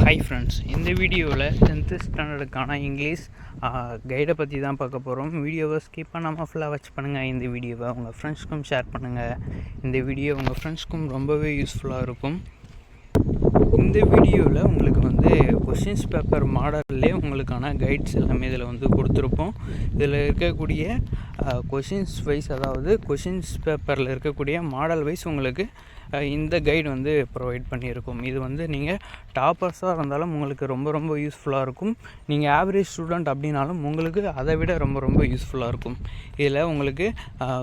Hi friends, இந்த வீடியோவில் 10th ஸ்டாண்டர்டுக்கான English கைடை பற்றி தான் பார்க்க போகிறோம். வீடியோவை ஸ்கிப் பண்ணாமல் ஃபுல்லாக வாட்ச் பண்ணுங்கள். இந்த வீடியோவை உங்கள் ஃப்ரெண்ட்ஸ்க்கும் ஷேர் பண்ணுங்கள். இந்த வீடியோ உங்கள் ஃப்ரெண்ட்ஸ்க்கும் ரொம்பவே யூஸ்ஃபுல்லாக இருக்கும். இந்த வீடியோவில் உங்களுக்கு கொஷின்ஸ் பேப்பர் மாடல்லே உங்களுக்கான கைட்ஸ் எல்லாமே இதில் கொடுத்துருப்போம். இதில் இருக்கக்கூடிய கொஷின்ஸ் வைஸ், அதாவது கொஷின்ஸ் பேப்பரில் இருக்கக்கூடிய மாடல் வைஸ் உங்களுக்கு இந்த கைடு ப்ரொவைட் பண்ணியிருக்கும். இது நீங்கள் டாப்பர்ஸாக இருந்தாலும் உங்களுக்கு ரொம்ப ரொம்ப யூஸ்ஃபுல்லாக இருக்கும். நீங்கள் ஆவரேஜ் ஸ்டூடெண்ட் அப்படின்னாலும் உங்களுக்கு அதை விட ரொம்ப ரொம்ப யூஸ்ஃபுல்லாக இருக்கும். இதில் உங்களுக்கு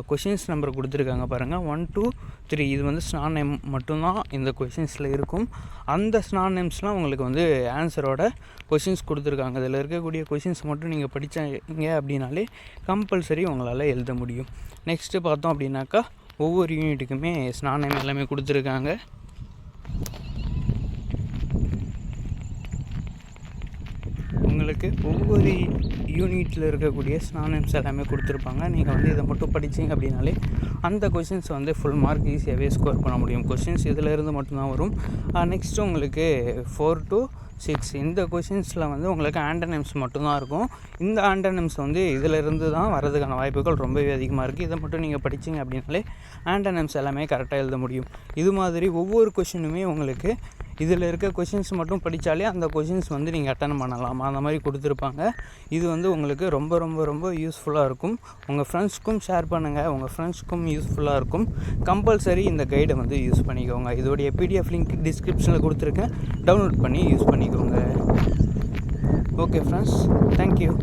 கொஷின்ஸ் நம்பர் கொடுத்துருக்காங்க பாருங்கள், 1 2 3. இது ஸ்னான் நேம் மட்டும்தான் இந்த கொஷின்ஸில் இருக்கும். அந்த ஸ்னான் நேம்ஸ்லாம் உங்களுக்கு ஆன்சரோட கொஷின்ஸ் கொடுத்துருக்காங்க. இதில் இருக்கக்கூடிய கொஷின்ஸ் மட்டும் நீங்கள் படித்தீங்க அப்படின்னாலே கம்பல்சரி உங்களால் எழுத முடியும். நெக்ஸ்ட்டு பார்த்தோம் அப்படின்னாக்கா, ஒவ்வொரு யூனிட்டுக்குமே ஸ்னான் நேம் எல்லாமே கொடுத்துருக்காங்க. உங்களுக்கு ஒவ்வொரு யூனிட்டில் இருக்கக்கூடிய ஸ்னான் நேம்ஸ் எல்லாமே கொடுத்துருப்பாங்க. நீங்கள் இதை மட்டும் படித்தீங்க அப்படின்னாலே அந்த கொஷின்ஸ் ஃபுல் மார்க் ஈஸியாகவே ஸ்கோர் பண்ண முடியும். கொஷின்ஸ் இதில் இருந்து மட்டும்தான் வரும். நெக்ஸ்ட்டு உங்களுக்கு 4 to 6 இந்த கொஷின்ஸில் உங்களுக்கு ஆண்டனம்ஸ் மட்டும்தான் இருக்கும். இந்த ஆண்டனம்ஸ் இதிலிருந்து தான் வரதுக்கான வாய்ப்புகள் ரொம்பவே அதிகமாக இருக்குது. இதை மட்டும் நீங்கள் படித்தீங்க அப்படின்னாலே ஆண்டனம்ஸ் எல்லாமே கரெக்டாக எழுத முடியும். இது மாதிரி ஒவ்வொரு கொஷினுமே உங்களுக்கு இதில் இருக்க கொஷின்ஸ் மட்டும் படித்தாலே அந்த கொஷின்ஸ் நீங்கள் அட்டன் பண்ணலாம். அந்த மாதிரி கொடுத்துருப்பாங்க. இது உங்களுக்கு ரொம்ப ரொம்ப ரொம்ப யூஸ்ஃபுல்லாக இருக்கும். உங்கள் ஃப்ரெண்ட்ஸ்க்கும் ஷேர் பண்ணுங்கள். உங்கள் ஃப்ரெண்ட்ஸ்க்கும் யூஸ்ஃபுல்லாக இருக்கும். கம்பல்சரி இந்த கைடை யூஸ் பண்ணிக்கோங்க. இதோடைய PDF லிங்க் டிஸ்கிரிப்ஷனில் கொடுத்துருக்கேன். டவுன்லோட் பண்ணி யூஸ் பண்ணிக்கோங்க. Okay friends, thank you.